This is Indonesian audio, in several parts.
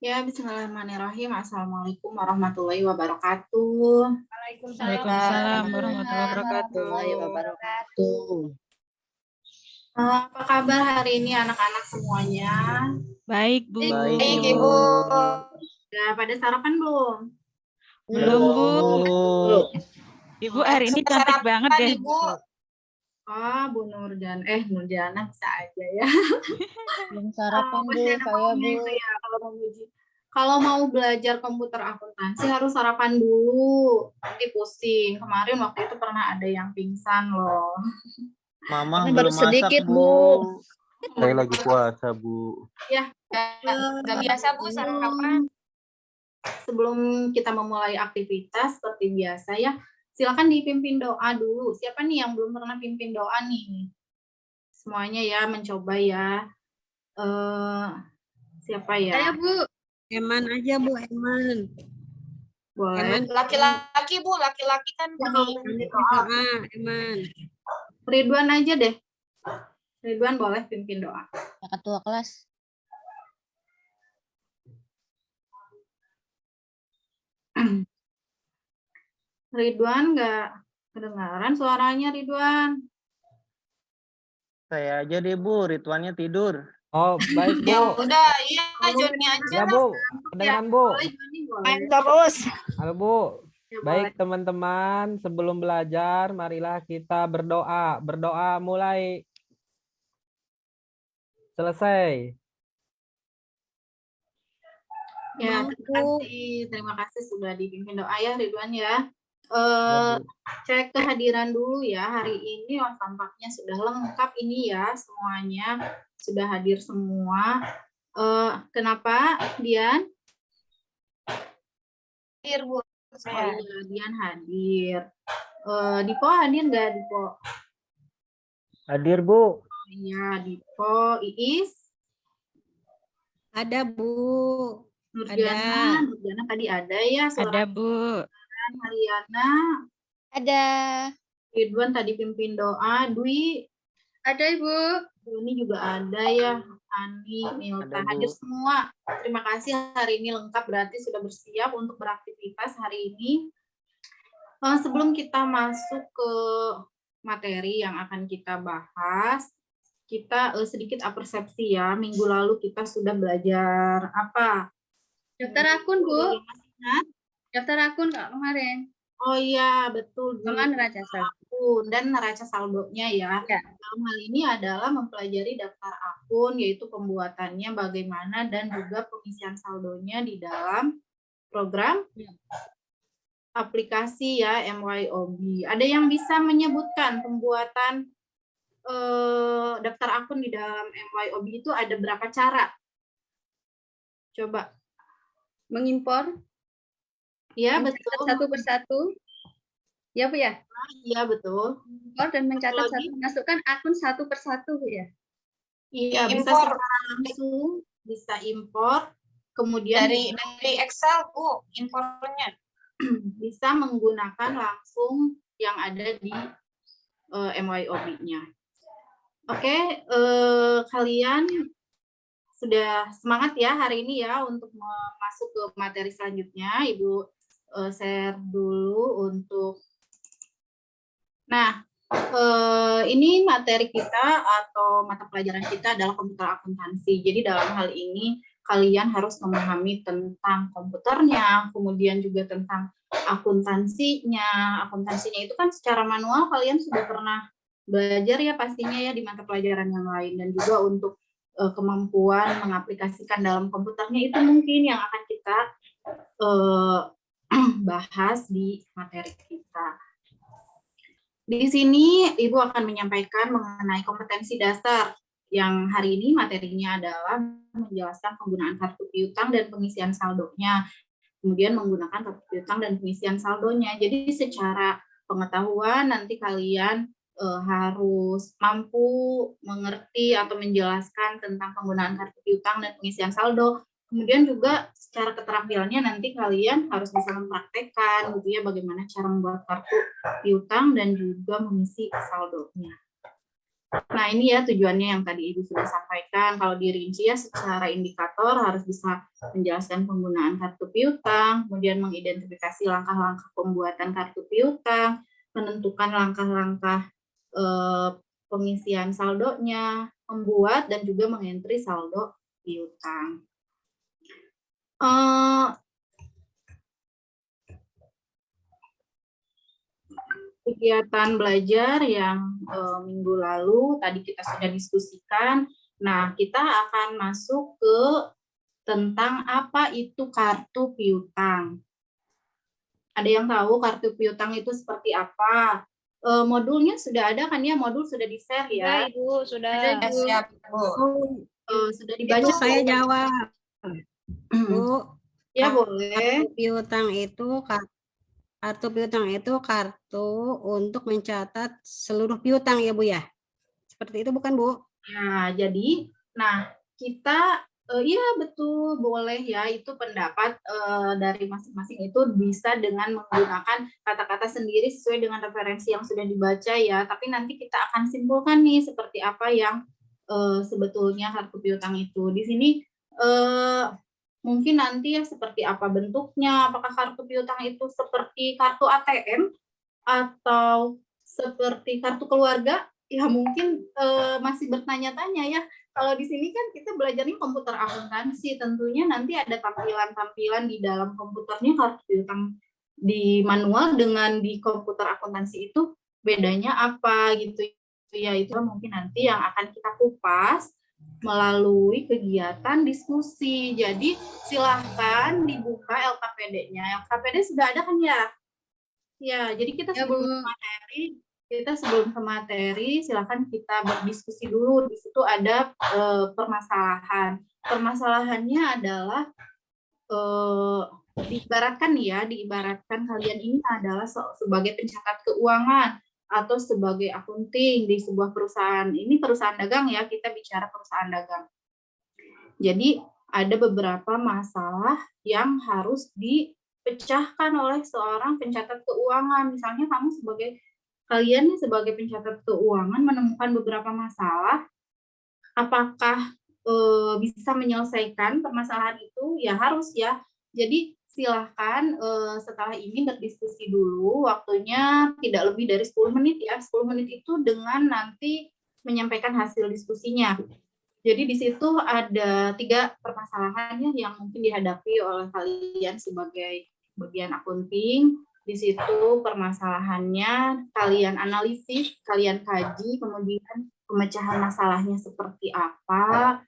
Ya, bismillahirrahmanirrahim. Assalamualaikum warahmatullahi wabarakatuh. Waalaikumsalam warahmatullahi wabarakatuh. Apa kabar hari ini anak-anak semuanya? Baik, Bu. Baik, Ibu. Ya, pada sarapan belum? Belum, Bu. Ibu hari ini cantik banget deh. Oh, Bu Nurjana. Nurjana bisa aja ya. Belum sarapan, Bu. Masih ada Saya, maunya Bu. itu ya, kalau mau uji. Kalau mau belajar komputer akuntansi harus sarapan dulu. Nanti pusing. Kemarin waktu itu pernah ada yang pingsan loh. Mama Ini baru belum sedikit, masak, Bu. Saya lagi puasa, Bu. Ya, Gak biasa, Bu, sarapan. Sebelum kita memulai aktivitas seperti biasa ya, silakan dipimpin doa dulu. Siapa nih yang belum pernah pimpin doa nih? Semuanya ya mencoba ya. Siapa ya? Saya, Bu. Eman aja, Bu. Eman. Boleh. Eman. Laki-laki, Bu, laki-laki kan. Eman. Ridwan aja deh. Ridwan boleh pimpin doa. Ketua kelas. Ridwan nggak kedengaran suaranya, Ridwan. Saya aja deh, Bu. Ridwannya tidur. Oh, baik, Bu. Ya udah, iya, Joni aja. Ya, Bu. Kedengeran, Bu. Boleh, Joni, boleh. Main terus. Halo, Bu. Ya, Baik, teman-teman. Sebelum belajar, marilah kita berdoa. Berdoa mulai. Selesai. Ya, terima kasih sudah dipimpin doa ya, Ridwan ya. Ya, Bu. Cek kehadiran dulu ya. Hari ini tampaknya sudah lengkap ini ya, semuanya sudah hadir semua. Kenapa, Dian? Hadir, Bu. Saya. Oh iya, Dian hadir. Dipo hadir nggak, Dipo? Hadir, Bu. Oh iya, Dipo. Iis? Ada, Bu. Nurjana tadi ada ya. Ada, Bu. Mariana. Ada. Ridwan tadi pimpin doa. Dwi. Ada, Ibu. Ini juga ada ya. Ani, Milta, Ada, Bu. hadir semua. Terima kasih, hari ini lengkap, berarti sudah bersiap untuk beraktivitas hari ini. Sebelum kita masuk ke materi yang akan kita bahas, kita sedikit persepsi ya. Minggu lalu kita sudah belajar apa? Daftar akun, Bu. Hah? Daftar akun Kak kemarin. Oh iya, betul. Sama neraca saldo. Akun dan neraca saldonya ya. Ya. Dalam hal ini adalah mempelajari daftar akun, yaitu pembuatannya bagaimana dan juga pengisian saldonya di dalam program aplikasi ya MYOB. Ada yang bisa menyebutkan pembuatan daftar akun di dalam MYOB itu ada berapa cara? Coba. Mengimpor. Ya, betul. Satu persatu. Ya, Bu ya? Iya, betul. Impor dan mencatat Lagi? masukkan akun satu persatu, Bu ya? Iya, bisa Impor. secara langsung, bisa impor, kemudian Dari Excel, Bu, impornya. bisa menggunakan langsung yang ada di MYOB-nya. Oke, kalian sudah semangat ya hari ini ya untuk masuk ke materi selanjutnya. Ibu share dulu untuk. Nah, ini materi kita atau mata pelajaran kita adalah komputer akuntansi. Jadi dalam hal ini kalian harus memahami tentang komputernya, kemudian juga tentang akuntansinya. Akuntansinya itu kan secara manual kalian sudah pernah belajar ya pastinya ya di mata pelajaran yang lain, dan juga untuk kemampuan mengaplikasikan dalam komputernya itu mungkin yang akan kita bahas di materi kita. Di sini Ibu akan menyampaikan mengenai kompetensi dasar yang hari ini materinya adalah menjelaskan penggunaan kartu piutang dan pengisian saldonya. Kemudian menggunakan kartu piutang dan pengisian saldonya. Jadi secara pengetahuan nanti kalian harus mampu mengerti atau menjelaskan tentang penggunaan kartu piutang dan pengisian saldo. Kemudian juga secara keterampilannya nanti kalian harus bisa mempraktekkan gitu ya bagaimana cara membuat kartu piutang dan juga mengisi saldonya. Nah, ini ya tujuannya yang tadi Ibu sudah sampaikan. Kalau dirinci ya secara indikator harus bisa menjelaskan penggunaan kartu piutang, kemudian mengidentifikasi langkah-langkah pembuatan kartu piutang, menentukan langkah-langkah pengisian saldonya, membuat dan juga mengentri saldo piutang. Kegiatan belajar yang minggu lalu tadi kita sudah diskusikan. Nah, kita akan masuk ke tentang apa itu kartu piutang. Ada yang tahu kartu piutang itu seperti apa? Modulnya sudah ada kan ya? Modul sudah di-share ya? Ibu, sudah. Ya, siap, Bu. Sudah dibaca. Itu saya jawab. Bu, Ya, boleh. kartu piutang itu kartu untuk mencatat seluruh piutang ya Bu ya. Seperti itu bukan Bu? Nah, jadi, kita, iya betul, boleh ya, itu pendapat dari masing-masing itu bisa dengan menggunakan kata-kata sendiri sesuai dengan referensi yang sudah dibaca ya, tapi nanti kita akan simpulkan nih seperti apa yang sebetulnya kartu piutang itu. Di sini mungkin nanti ya seperti apa bentuknya, apakah kartu piutang itu seperti kartu ATM atau seperti kartu keluarga, ya mungkin masih bertanya-tanya ya. Kalau di sini kan kita belajarnya komputer akuntansi, tentunya nanti ada tampilan-tampilan di dalam komputernya kartu piutang di manual dengan di komputer akuntansi itu bedanya apa gitu ya. Itu mungkin nanti yang akan kita kupas melalui kegiatan diskusi. Jadi silahkan dibuka LKPD-nya. LKPD sudah ada kan ya? Ya, jadi kita sebelum ke materi, silahkan kita berdiskusi dulu. Di situ ada permasalahan. Permasalahannya adalah diibaratkan kalian ini adalah sebagai pencatat keuangan atau sebagai akunting di sebuah perusahaan. Ini perusahaan dagang ya, kita bicara perusahaan dagang. Jadi ada beberapa masalah yang harus dipecahkan oleh seorang pencatat keuangan. Misalnya kalian sebagai pencatat keuangan menemukan beberapa masalah, apakah bisa menyelesaikan permasalahan itu? Ya harus ya. Jadi silahkan setelah ini berdiskusi dulu, waktunya tidak lebih dari 10 menit ya. 10 menit itu dengan nanti menyampaikan hasil diskusinya. Jadi di situ ada 3 permasalahan yang mungkin dihadapi oleh kalian sebagai bagian akunting. Di situ permasalahannya kalian analisis, kalian kaji, kemudian pemecahan masalahnya seperti apa.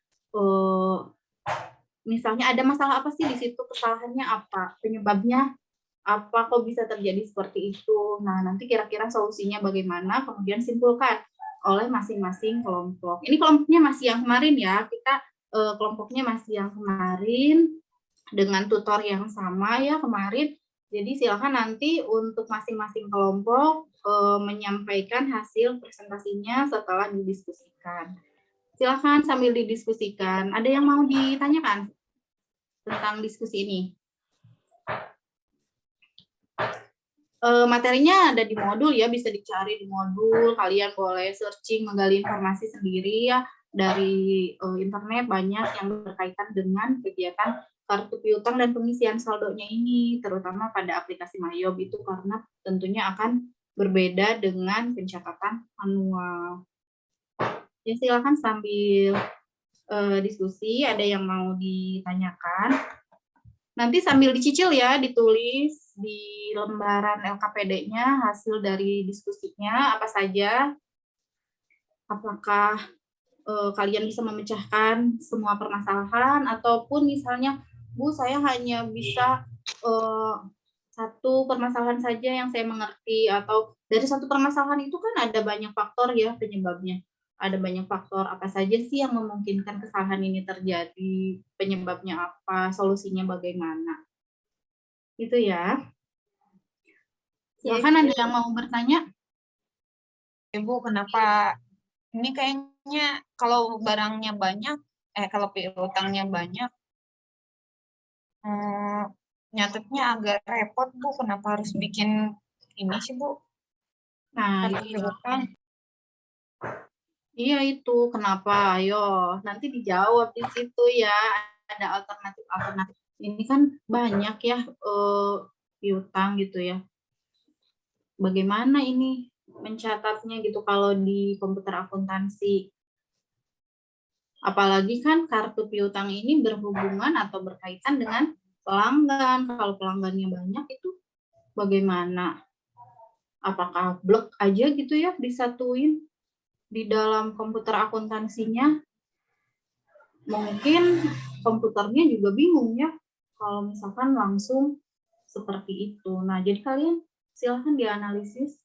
Misalnya ada masalah apa sih di situ, kesalahannya apa, penyebabnya apa, kok bisa terjadi seperti itu. Nah, nanti kira-kira solusinya bagaimana, kemudian simpulkan oleh masing-masing kelompok. Ini kelompoknya masih yang kemarin ya, kita kelompoknya masih yang kemarin dengan tutor yang sama ya kemarin. Jadi silakan nanti untuk masing-masing kelompok menyampaikan hasil presentasinya setelah didiskusikan. Silakan sambil didiskusikan. Ada yang mau ditanyakan tentang diskusi ini? Materinya ada di modul ya, bisa dicari di modul. Kalian boleh searching, menggali informasi sendiri ya dari internet, banyak yang berkaitan dengan kegiatan kartu piutang dan pengisian saldonya ini, terutama pada aplikasi Mayob itu karena tentunya akan berbeda dengan pencatatan manual. Ya silakan sambil diskusi, ada yang mau ditanyakan. Nanti sambil dicicil ya, ditulis di lembaran LKPD-nya hasil dari diskusinya apa saja. Apakah kalian bisa memecahkan semua permasalahan, ataupun misalnya, Bu, saya hanya bisa satu permasalahan saja yang saya mengerti, atau dari satu permasalahan itu kan ada banyak faktor ya penyebabnya. Ada banyak faktor apa saja sih yang memungkinkan kesalahan ini terjadi, penyebabnya apa, solusinya bagaimana. Itu ya. Silakan ada yang mau bertanya? Ibu, kenapa ini kayaknya kalau barangnya banyak, kalau piutangnya banyak, nyatetnya agak repot, Bu. Kenapa harus bikin ini sih, Bu? Nah, Kartu piutang. Iya itu kenapa? Ayo, nanti dijawab di situ ya. Ada alternatif-alternatif. Ini kan banyak ya piutang gitu ya. Bagaimana ini mencatatnya gitu kalau di komputer akuntansi? Apalagi kan kartu piutang ini berhubungan atau berkaitan dengan pelanggan. Kalau pelanggannya banyak itu bagaimana? Apakah blok aja gitu ya disatuin di dalam komputer akuntansinya? Mungkin komputernya juga bingung ya kalau misalkan langsung seperti itu. Nah, jadi kalian silahkan dianalisis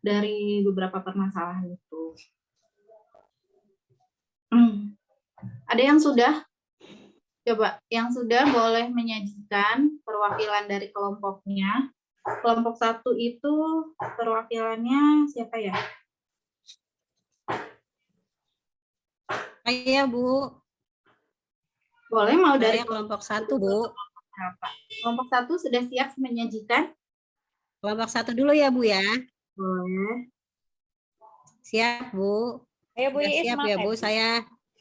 dari beberapa permasalahan itu. Ada yang sudah? Coba, yang sudah boleh menyajikan perwakilan dari kelompoknya. Kelompok 1 itu perwakilannya siapa ya? Saya, Bu. Boleh mau dari Saya kelompok 1, Bu. kelompok 1 sudah siap menyajikan? Kelompok 1 dulu ya, Bu ya. Boleh. Siap, Bu. Ayo Bu Sudah Iis, siap ya, Bu. semangat. Saya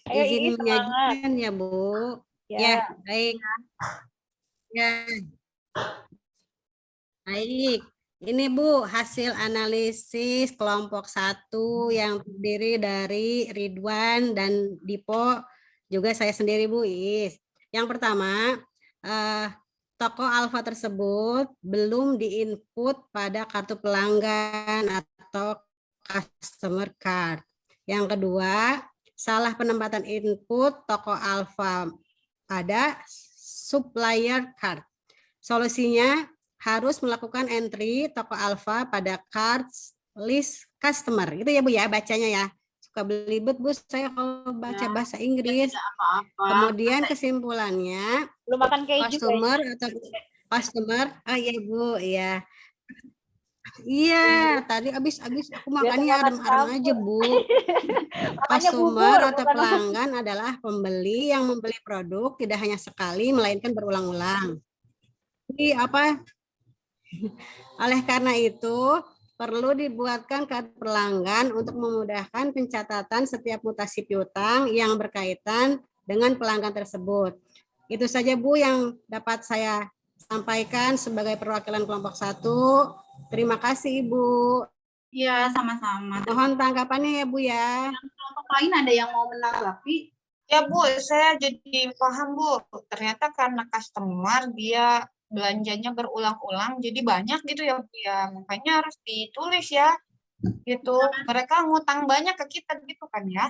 Ayo izin Iis, semangat. menyajikan ya, Bu. Ya, baik. Ya. Baik. Ini Bu, hasil analisis kelompok 1 yang terdiri dari Ridwan dan Dipo, juga saya sendiri Bu Is. Yang pertama, toko Alfa tersebut belum diinput pada kartu pelanggan atau customer card. Yang kedua, salah penempatan input toko Alfa pada supplier card. Solusinya harus melakukan entry toko Alfa pada cards list customer. Gitu ya Bu ya bacanya ya. Suka belibet Bu saya kalau baca bahasa Inggris. Kemudian kesimpulannya Belum makan keju customer atau customer, oh iya Bu, iya. Iya, tadi abis aku makannya adem-adem aja Bu. Customer atau pelanggan adalah pembeli yang membeli produk tidak hanya sekali melainkan berulang-ulang. Jadi apa? Oleh karena itu, perlu dibuatkan kartu pelanggan untuk memudahkan pencatatan setiap mutasi piutang yang berkaitan dengan pelanggan tersebut. Itu saja Bu yang dapat saya sampaikan sebagai perwakilan kelompok 1. Terima kasih Ibu. Iya, sama-sama. Mohon tanggapannya ya Bu ya. Kelompok lain ada yang mau menanggapi? Ya Bu, saya jadi paham Bu. Ternyata karena customer dia belanjanya berulang-ulang, jadi banyak gitu ya Bu ya. Makanya harus ditulis ya. Gitu. Mereka ngutang banyak ke kita gitu kan ya.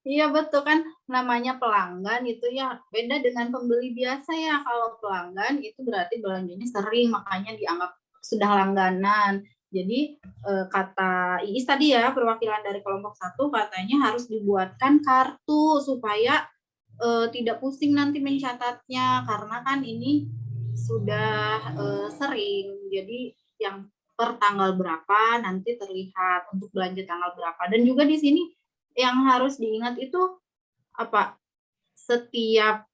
Iya betul kan, namanya pelanggan itu ya beda dengan pembeli biasa ya. Kalau pelanggan itu berarti belanjanya sering, makanya dianggap sudah langganan. Jadi kata Iis tadi ya, perwakilan dari kelompok 1 katanya harus dibuatkan kartu supaya tidak pusing nanti mencatatnya, karena kan ini sudah sering. Jadi yang per tanggal berapa nanti terlihat untuk belanja tanggal berapa. Dan juga di sini yang harus diingat itu apa? Setiap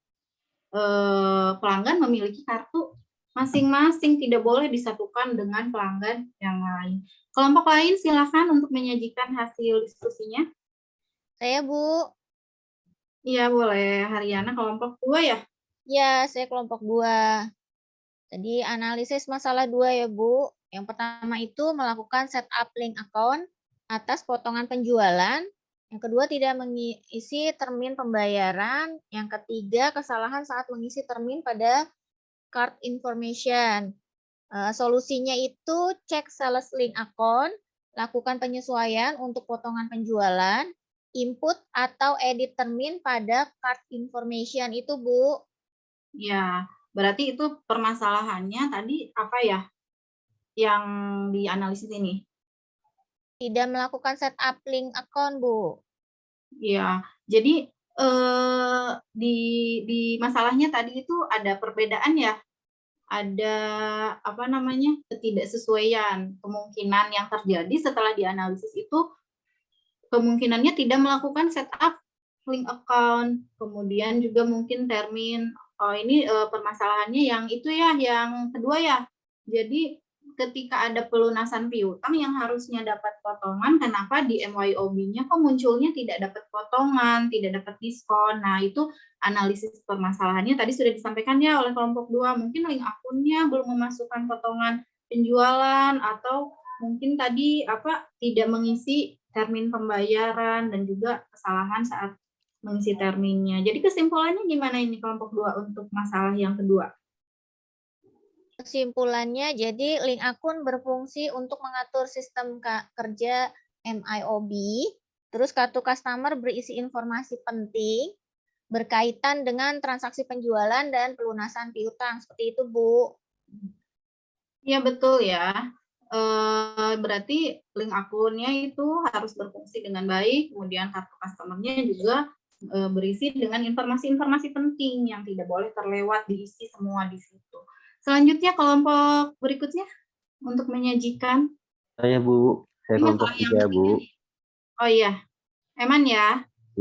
pelanggan memiliki kartu masing-masing, tidak boleh disatukan dengan pelanggan yang lain. Kelompok lain silakan untuk menyajikan hasil diskusinya. Saya Bu. Iya boleh. Haryana kelompok 2 ya? Ya, saya kelompok 2. Tadi analisis masalah 2 ya Bu. Yang pertama itu melakukan setup link account atas potongan penjualan. Yang kedua tidak mengisi termin pembayaran. Yang ketiga kesalahan saat mengisi termin pada card information. Solusinya itu cek sales link account, lakukan penyesuaian untuk potongan penjualan, input atau edit termin pada card information itu Bu. Ya, berarti itu permasalahannya tadi apa ya yang dianalisis ini? Tidak melakukan setup link account Bu. Ya, jadi di masalahnya tadi itu ada perbedaan ya, ada apa namanya ketidaksesuaian. Kemungkinan yang terjadi setelah dianalisis itu kemungkinannya tidak melakukan setup link account, kemudian juga mungkin termin. Oh ini permasalahannya yang itu ya, yang kedua ya. Jadi ketika ada pelunasan piutang yang harusnya dapat potongan, kenapa di MYOB-nya kok munculnya tidak dapat potongan, tidak dapat diskon. Nah, itu analisis permasalahannya tadi sudah disampaikan ya oleh kelompok 2. Mungkin link akunnya belum memasukkan potongan penjualan, atau mungkin tadi tidak mengisi termin pembayaran dan juga kesalahan saat mengisi terminnya. Jadi kesimpulannya gimana ini kelompok 2 untuk masalah yang kedua? Kesimpulannya, jadi link akun berfungsi untuk mengatur sistem kerja MIOB, terus kartu customer berisi informasi penting berkaitan dengan transaksi penjualan dan pelunasan piutang. Seperti itu, Bu. Iya, betul ya. Berarti link akunnya itu harus berfungsi dengan baik, kemudian kartu customer-nya juga berisi dengan informasi-informasi penting yang tidak boleh terlewat, diisi semua di situ. Selanjutnya kelompok berikutnya untuk menyajikan. Saya Bu, saya Ini kelompok masalah yang 3 Bu. ketiga nih. Oh iya, Eman ya.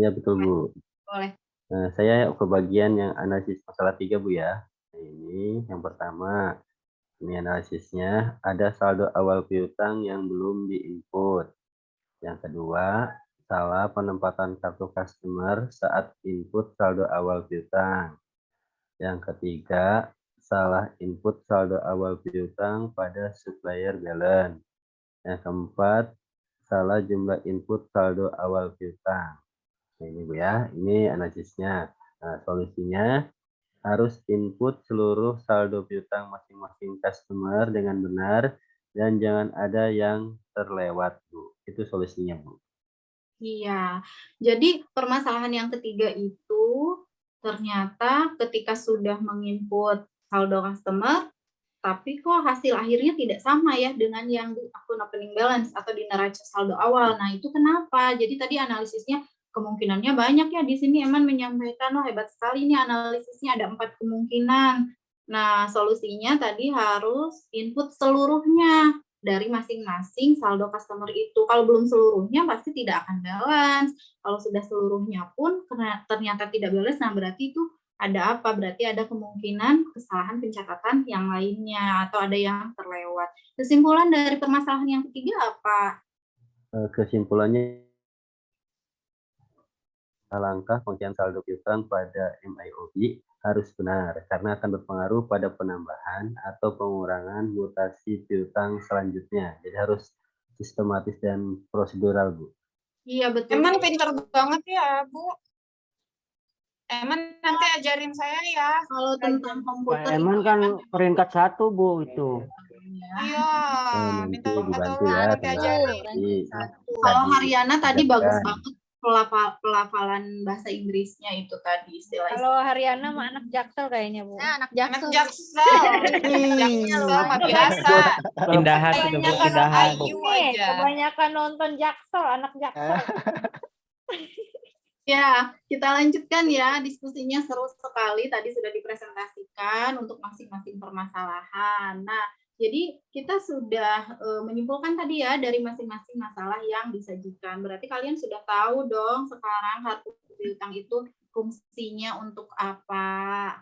Iya betul Bu. Boleh. Nah, saya ke bagian yang analisis masalah 3 Bu ya. Nah, ini yang pertama, ini analisisnya ada saldo awal piutang yang belum diinput. Yang kedua, salah penempatan kartu customer saat input saldo awal piutang. Yang ketiga, salah input saldo awal piutang pada supplier balance. Yang keempat, salah jumlah input saldo awal piutang. Nah, ini Bu ya, ini analisisnya. Nah, solusinya harus input seluruh saldo piutang masing-masing customer dengan benar dan jangan ada yang terlewat, Bu. Itu solusinya, Bu. Iya, jadi permasalahan yang ketiga itu ternyata ketika sudah menginput saldo customer, tapi kok hasil akhirnya tidak sama ya dengan yang di akun opening balance atau di neraca saldo awal. Nah, itu kenapa? Jadi tadi analisisnya kemungkinannya banyak ya. Di sini Eman menyampaikan, oh hebat sekali nih analisisnya, ada 4 kemungkinan. Nah, solusinya tadi harus input seluruhnya dari masing-masing saldo customer itu. Kalau belum seluruhnya pasti tidak akan balance. Kalau sudah seluruhnya pun ternyata tidak balance, nah berarti itu ada apa? Berarti ada kemungkinan kesalahan pencatatan yang lainnya atau ada yang terlewat. Kesimpulan dari permasalahan yang ketiga apa? Kesimpulannya, langkah pengisian saldo piutang pada MIOB harus benar karena akan berpengaruh pada penambahan atau pengurangan mutasi piutang selanjutnya. Jadi harus sistematis dan prosedural, Bu. Iya, betul. Eman pinter banget ya, Bu. Eman nanti ajarin saya ya. Kalau tentang komputer Eman kan peringkat 1 Bu itu. Iya, minta Nanti dibantu tolong ya, nanti ajarin. Kalau Haryana tadi Siapkan. bagus banget pelafalan bahasa Inggrisnya itu tadi istilahnya. Kalau Haryana mah anak Jaksel kayaknya, Bu. Nah, anak Anak Jaksel. Jaksel. Jaksel mah biasa. Indahan itu Bu, Kebanyakan indahan. ayu Nih, aja. kebanyakan nonton Jaksel, anak Jaksel. Ya, kita lanjutkan ya, diskusinya seru sekali, tadi sudah dipresentasikan untuk masing-masing permasalahan. Nah, jadi kita sudah menyimpulkan tadi ya dari masing-masing masalah yang disajikan. Berarti kalian sudah tahu dong sekarang kartu piutang itu fungsinya untuk apa.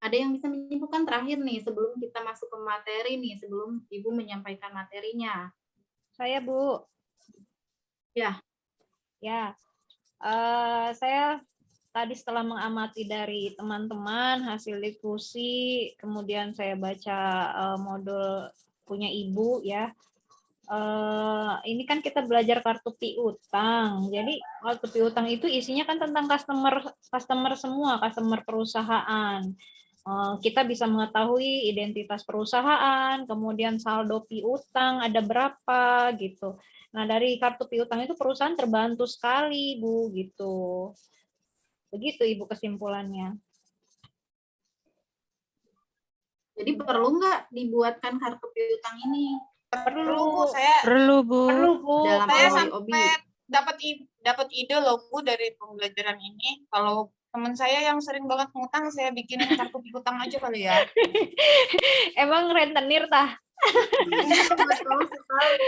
Ada yang bisa menyimpulkan terakhir nih sebelum kita masuk ke materi nih, sebelum Ibu menyampaikan materinya. Saya, Bu. Ya. Ya. Saya tadi setelah mengamati dari teman-teman hasil diskusi, kemudian saya baca modul punya Ibu ya. Ini kan kita belajar kartu piutang. Jadi kartu piutang itu isinya kan tentang customer semua, customer perusahaan. Kita bisa mengetahui identitas perusahaan, kemudian saldo piutang ada berapa gitu. Nah, dari kartu piutang itu perusahaan terbantu sekali, Bu, gitu. Begitu, Ibu, kesimpulannya. Jadi perlu nggak dibuatkan kartu piutang ini? Perlu, Bu. Perlu, Bu. Dalam Saya MYOB. sampai dapat ide loh, Bu, dari pembelajaran ini. Kalau teman saya yang sering banget ngutang, saya bikinin kartu piutang aja kali ya. Emang rentenir tah? Betul sekali.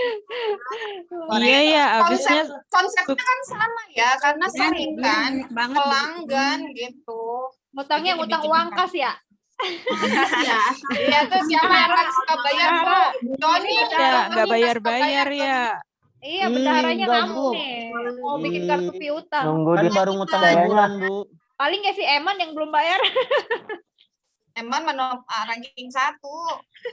Iya ya, abisnya Konsepnya kan sama ya, karena sering kan banget. pelanggan gitu. ngutangnya Jadi ngutang dibikin uang kartu. kas ya? Ya, Iya tuh siapa yang nggak suka bayar Bu? Doni. Ya, nggak bayar-bayar ya. Iya, bendaharanya enggak, ngamuk Bu. nih. Mau bikin kartu piutang. Nunggu Kan di baru ngutang kayaknya. liburan, Bu. Paling ya si Eman yang belum bayar. Eman ranking 1.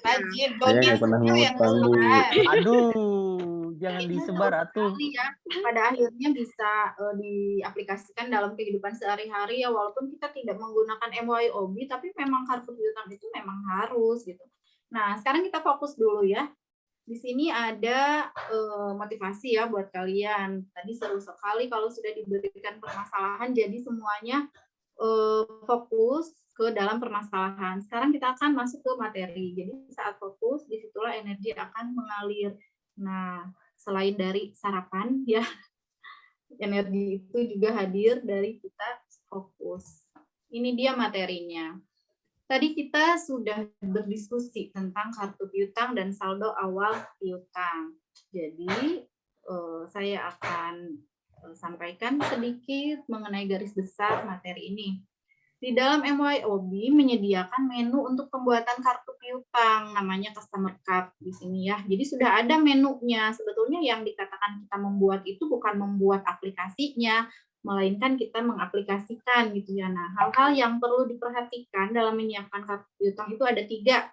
Rajin. Saya Doni nggak pernah itu yang nggak ngutang, suka Bu. bayar. Aduh, jangan Ini disebar seru atuh. sekali ya. Pada akhirnya bisa diaplikasikan dalam kehidupan sehari-hari ya, walaupun kita tidak menggunakan MYOB, tapi memang kartu piutang itu memang harus gitu. Nah, sekarang kita fokus dulu ya. Di sini ada motivasi ya buat kalian. Tadi seru sekali kalau sudah diberikan permasalahan, jadi semuanya fokus ke dalam permasalahan. Sekarang kita akan masuk ke materi. Jadi saat fokus, disitulah energi akan mengalir. Nah, selain dari sarapan ya, energi itu juga hadir dari kita fokus. Ini dia materinya. Tadi kita sudah berdiskusi tentang kartu piutang dan saldo awal piutang. Jadi saya akan sampaikan sedikit mengenai garis besar materi ini. Di dalam MYOB menyediakan menu untuk pembuatan kartu piutang, namanya customer card di sini ya. Jadi sudah ada menunya. Sebetulnya yang dikatakan kita membuat itu bukan membuat aplikasinya, melainkan kita mengaplikasikan gitu ya. Nah, hal-hal yang perlu diperhatikan dalam menyiapkan kartu piutang itu ada 3.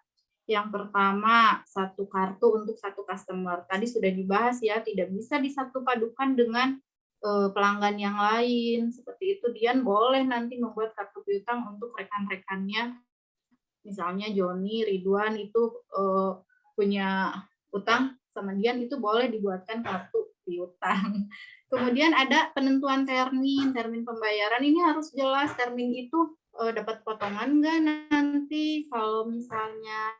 Yang pertama, satu kartu untuk satu customer. Tadi sudah dibahas ya, tidak bisa disatu padukan dengan pelanggan yang lain. Seperti itu, Dian boleh nanti membuat kartu piutang untuk rekan-rekannya. Misalnya Joni, Ridwan itu punya utang sama Dian, itu boleh dibuatkan kartu piutang. Kemudian ada penentuan termin pembayaran. Ini harus jelas termin itu dapat potongan nggak nanti kalau misalnya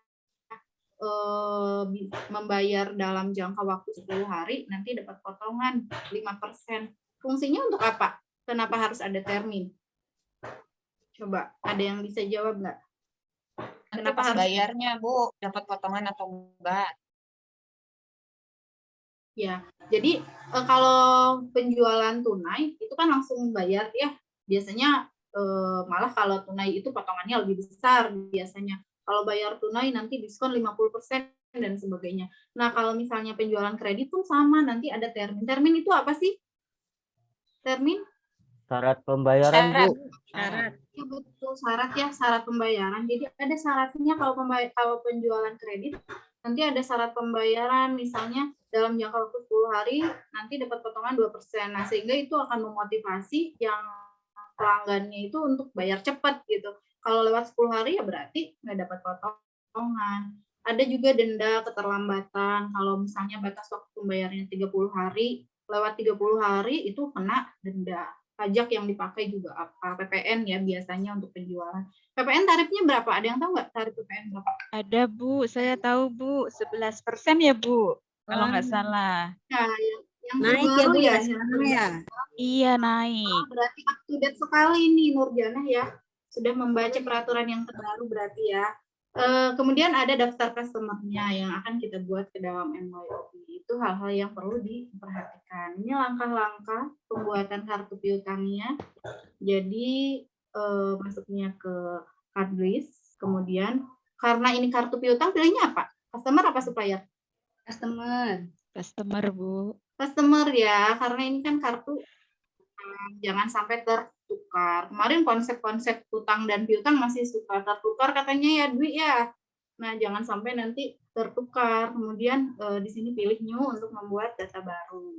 membayar dalam jangka waktu 10 hari, nanti dapat potongan 5%. Fungsinya untuk apa? Kenapa harus ada termin? Coba, ada yang bisa jawab nggak? Nanti Kenapa pas harus bayarnya, Bu, dapat potongan atau enggak? Ya, jadi kalau penjualan tunai itu kan langsung bayar ya. Biasanya malah kalau tunai itu potongannya lebih besar biasanya. Kalau bayar tunai nanti diskon 50% dan sebagainya. Nah, kalau misalnya penjualan kredit pun sama, nanti ada termin. Termin itu apa sih? Termin? Syarat pembayaran, Bu. Syarat. Ya, betul, syarat ya, syarat pembayaran. Jadi ada syaratnya kalau penjualan kredit, nanti ada syarat pembayaran, misalnya dalam jangka waktu 10 hari, nanti dapat potongan 2%. Nah, sehingga itu akan memotivasi yang pelanggannya itu untuk bayar cepat gitu. Kalau lewat 10 hari ya berarti nggak dapat potongan. Ada juga denda keterlambatan. Kalau misalnya batas waktu pembayarannya 30 hari, lewat 30 hari itu kena denda. Pajak yang dipakai juga apa? PPN ya biasanya untuk penjualan. PPN tarifnya berapa? Ada yang tahu nggak tarif PPN berapa? Ada Bu, saya tahu Bu, 11% ya Bu, kalau nggak salah. Nah, yang Naik ya terbaru Bu ya yang sekarang ya. Iya naik. berarti up to date sekali nih Nurjana ya. Sudah membaca peraturan yang terbaru berarti ya. Kemudian ada daftar customer-nya yang akan kita buat ke dalam MYOB. Itu hal-hal yang perlu diperhatikan. Ini langkah-langkah pembuatan kartu piutangnya. Jadi masuknya ke card list. Kemudian karena ini kartu piutang pilihnya apa? Customer apa supplier? Customer Bu. Customer ya, karena ini kan kartu jangan sampai tertukar. Kemarin konsep-konsep utang dan piutang masih suka tertukar katanya ya Dwi ya. Nah, jangan sampai nanti tertukar. Kemudian di sini pilih new untuk membuat data baru.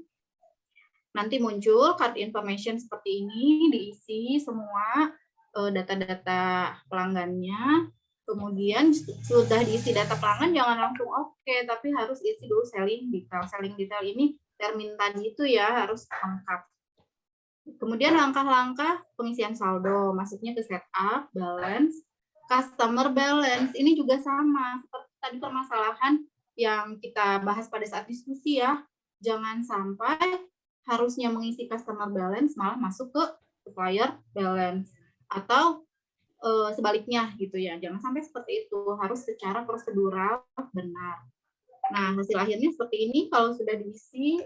Nanti muncul card information seperti ini, diisi semua data-data pelanggannya. Kemudian sudah diisi data pelanggan, jangan langsung oke, tapi harus isi dulu selling detail. Selling detail ini termin tadi itu ya harus lengkap. Kemudian langkah-langkah pengisian saldo, masuknya ke setup, balance, customer balance. Ini juga sama seperti tadi permasalahan yang kita bahas pada saat diskusi ya. Jangan sampai harusnya mengisi customer balance malah masuk ke supplier balance atau sebaliknya gitu ya. Jangan sampai seperti itu, harus secara prosedural benar. Nah, hasil akhirnya seperti ini kalau sudah diisi.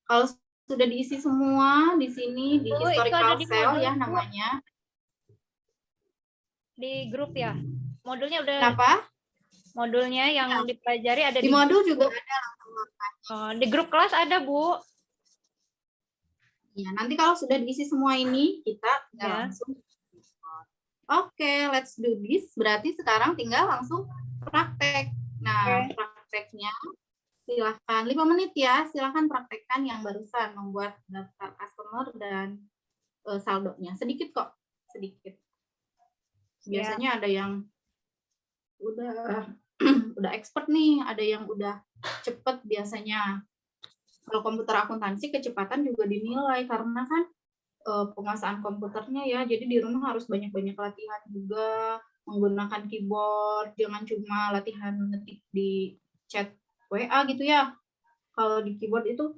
Kalau sudah diisi semua di sini di historical cell ya namanya. di grup ya? Modulnya udah, Kenapa? modulnya yang dipelajari ada Di di modul juga ada langsung makanya. Oh, di grup kelas ada, Bu. Ya, nanti kalau sudah diisi semua ini, kita tinggal Ya. langsung. Oke, let's do this. Berarti sekarang tinggal langsung praktek. Nah, Oke. prakteknya silahkan 5 menit ya. Silahkan praktekkan yang barusan membuat daftar customer dan saldonya. Sedikit kok, sedikit. Biasanya ada yang udah udah expert nih, ada yang udah cepet biasanya. Kalau komputer akuntansi kecepatan juga dinilai karena kan penguasaan komputernya ya. Jadi di rumah harus banyak-banyak latihan juga, menggunakan keyboard, jangan cuma latihan ngetik di chat WA gitu ya. Kalau di keyboard itu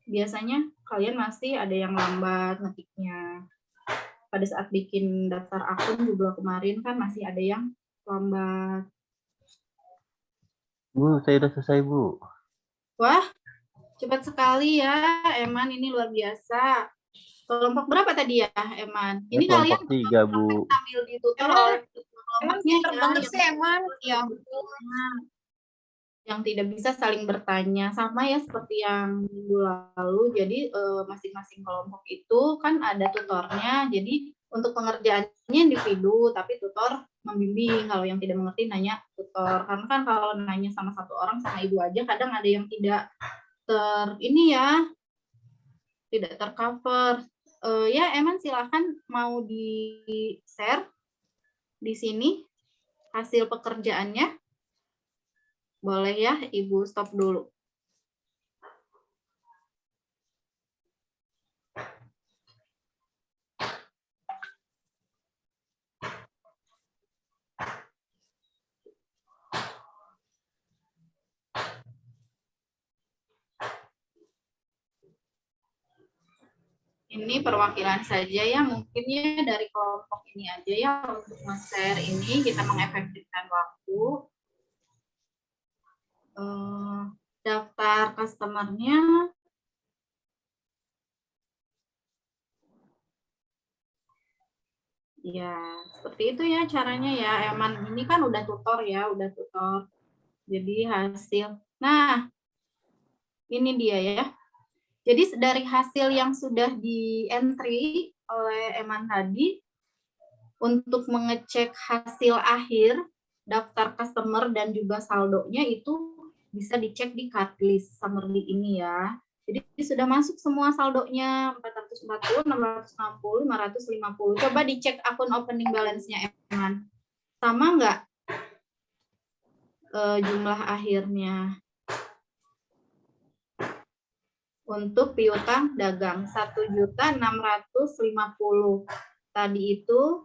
biasanya kalian masih ada yang lambat ngetiknya. Pada saat bikin daftar akun juga kemarin kan masih ada yang lambat. Bu, saya udah selesai, Bu. Wah, cepat sekali ya, Eman, ini luar biasa. Kelompok berapa tadi ya, Eman? Ini kalian Kelompok 3, Bu. sambil ditutor Emang- oleh Emang kelompoknya pinter ya, banget yang sih, Eman. Ya, yang tidak bisa saling bertanya, sama ya seperti yang minggu lalu. Jadi masing-masing kelompok itu kan ada tutornya. Jadi untuk pengerjaannya individu, tapi tutor membimbing. Kalau yang tidak mengerti nanya tutor. Karena kan kalau nanya sama satu orang sama ibu aja, kadang ada yang tidak tidak tercover. Ya, Eman silahkan mau di-share di sini hasil pekerjaannya. Boleh ya, Ibu stop dulu. Ini perwakilan saja ya, mungkin ya dari kelompok ini aja ya untuk nge-share ini, kita mengefektifkan waktu. Daftar customer-nya ya seperti itu ya caranya ya. Eman ini kan udah tutor ya, udah tutor. Jadi hasil. Nah, ini dia ya. Jadi dari hasil yang sudah di-entry oleh Eman tadi, untuk mengecek hasil akhir daftar customer dan juga saldonya itu bisa dicek di card list summary ini ya. Jadi sudah masuk semua saldonya 440, 660, 550. Coba dicek akun opening balance-nya Eman. Sama nggak jumlah akhirnya? Untuk piutang dagang 1.650. Tadi itu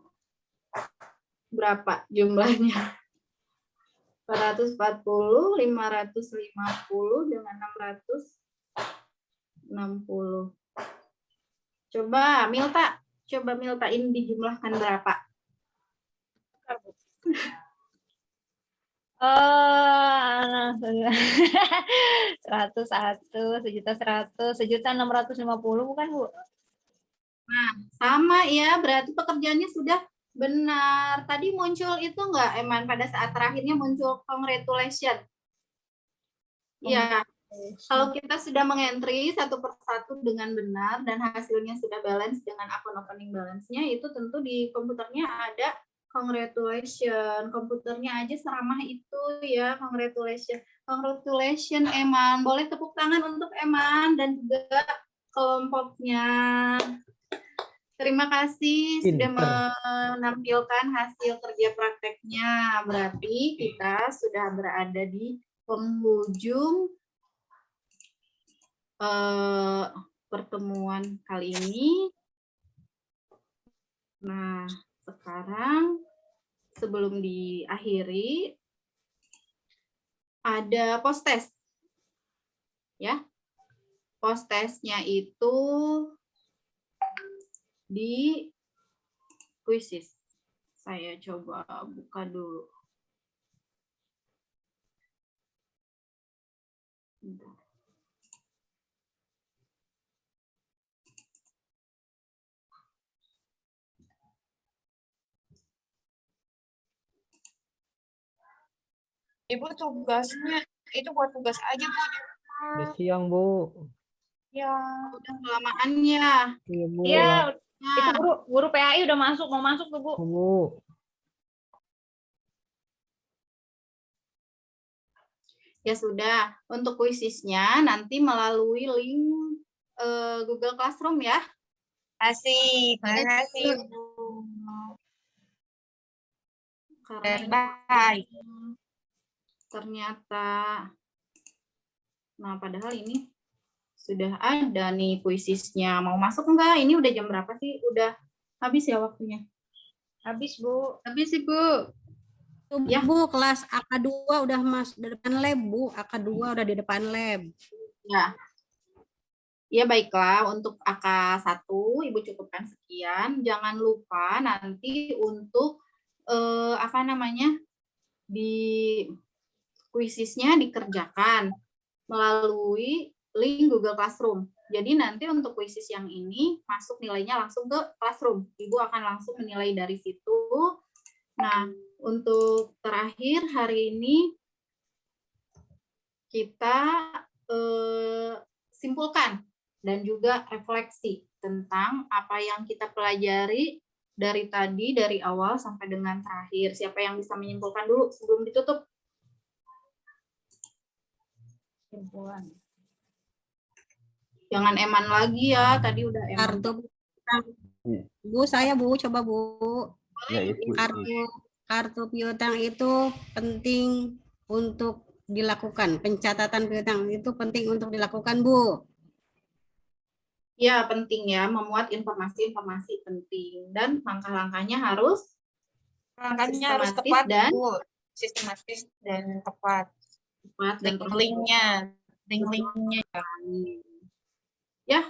berapa jumlahnya? 440, 550 dengan 660. Coba Milta ini dijumlahkan berapa? 101, 1.100.000, 1.650 bukan, Bu? Nah, sama ya, berarti pekerjaannya sudah benar. Tadi muncul itu enggak, Eman, pada saat terakhirnya muncul congratulation. Iya, kalau kita sudah mengentry satu persatu dengan benar dan hasilnya sudah balance dengan akun opening balance-nya, itu tentu di komputernya ada congratulation. Komputernya aja seramah itu ya, congratulation. Congratulation, Eman. Boleh tepuk tangan untuk Eman dan juga kelompoknya. Terima kasih sudah menampilkan hasil kerja prakteknya. Berarti kita sudah berada di penghujung pertemuan kali ini. Nah, sekarang sebelum diakhiri ada post test. Ya. Post testnya itu di Quizzes. Saya coba buka dulu. Bentar. Ibu tugasnya itu buat tugas aja, Bu. di rumah. Udah siang, Bu. Ya. Udah kelamaan ya. Iya, Bu. Iya, Nah, itu guru PAI udah masuk, mau masuk tuh, Bu. Bu. ya sudah. Untuk kuisisnya nanti melalui link Google Classroom ya. Terima kasih, Bu. Karena ini Bye. ternyata, nah padahal ini sudah ada nih kuisisnya. Mau masuk enggak? Ini udah jam berapa sih? Udah habis ya waktunya? Habis, Bu. Habis Ibu. Tuh, Ya. Bu, kelas AK2 udah masuk di depan lab, Bu. AK2 udah di depan lab. Ya. Ya baiklah, untuk AK1 Ibu cukupkan sekian. Jangan lupa nanti untuk apa namanya? Di kuisisnya dikerjakan melalui link Google Classroom. Jadi nanti untuk kuisis yang ini masuk nilainya langsung ke Classroom. Ibu akan langsung menilai dari situ. Nah, untuk terakhir hari ini kita simpulkan dan juga refleksi tentang apa yang kita pelajari dari tadi, dari awal sampai dengan terakhir. Siapa yang bisa menyimpulkan dulu sebelum ditutup? Simpulan. Jangan eman lagi ya, tadi udah eman. Kartu Bu, saya Bu, coba Bu. Ya, Ibu. Kartu piutang itu penting untuk dilakukan. Pencatatan piutang itu penting untuk dilakukan, Bu. Ya, penting ya, memuat informasi-informasi penting. Dan langkah-langkahnya harus Langkahnya harus sistematis tepat, dan Bu. Sistematis dan tepat. tepat dan Link-linknya. Link-linknya. Ya,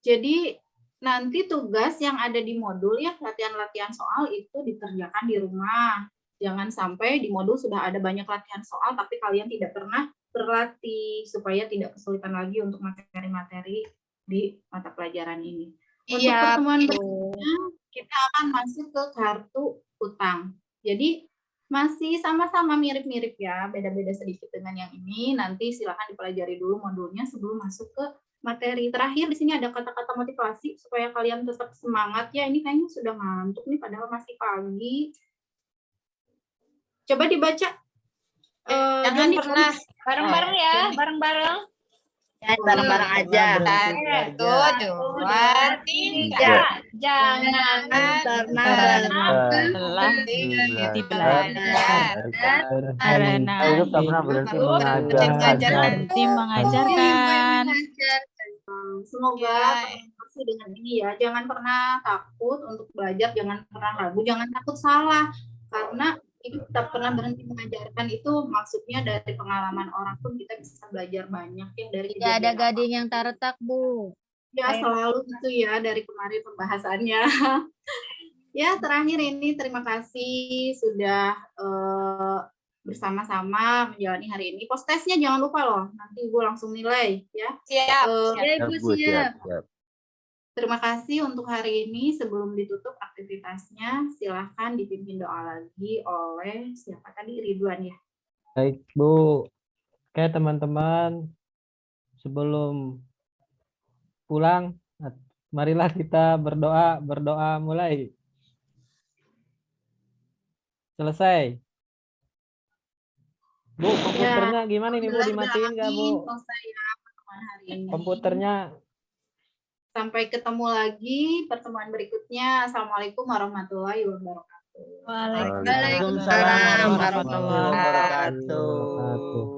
jadi nanti tugas yang ada di modul ya, latihan-latihan soal itu dikerjakan di rumah. Jangan sampai di modul sudah ada banyak latihan soal, tapi kalian tidak pernah berlatih, supaya tidak kesulitan lagi untuk materi-materi di mata pelajaran ini. Untuk Iya, pertemuan Bu. berikutnya, kita akan masuk ke kartu utang. Jadi, masih sama-sama mirip-mirip ya, beda-beda sedikit dengan yang ini. Nanti silakan dipelajari dulu modulnya sebelum masuk ke materi. Terakhir di sini ada kata-kata motivasi supaya kalian tetap semangat ya. Ini kayaknya sudah ngantuk nih padahal masih pagi. Coba dibaca. Jangan pernah Bareng-bareng ya, bareng-bareng. Bareng-bareng aja. Satu, dua, tiga. Jangan Pernah berhenti belajar karena Hidup tak pernah berhenti mengajar. berhenti mengajarkan. Semoga termotivasi dengan ini ya. Jangan pernah takut untuk belajar, jangan pernah ragu, jangan takut salah. Karena itu tak pernah berhenti mengajarkan itu maksudnya dari pengalaman orang pun kita bisa belajar banyak yang dari Tidak ada kejadian gading yang tak retak, Bu. ya selalu itu ya dari kemarin pembahasannya. Ya terakhir ini terima kasih sudah bersama-sama menjalani hari ini. Post testnya jangan lupa loh, nanti Ibu langsung nilai ya. Siap. Ya Ibu siap. Terima kasih untuk hari ini. Sebelum ditutup aktivitasnya, silahkan dipimpin doa lagi oleh siapa tadi? Ridwan ya. Baik, Bu. Oke, teman-teman. Sebelum pulang, marilah kita berdoa. Berdoa mulai. Selesai. Bu, komputernya gimana ini, Bu? Dimatiin nggak, Bu? Selesai ya pertemuan hari ini. Komputernya. Sampai ketemu lagi pertemuan berikutnya. Assalamualaikum warahmatullahi wabarakatuh. Waalaikumsalam Waalaikumsalam warahmatullahi wabarakatuh.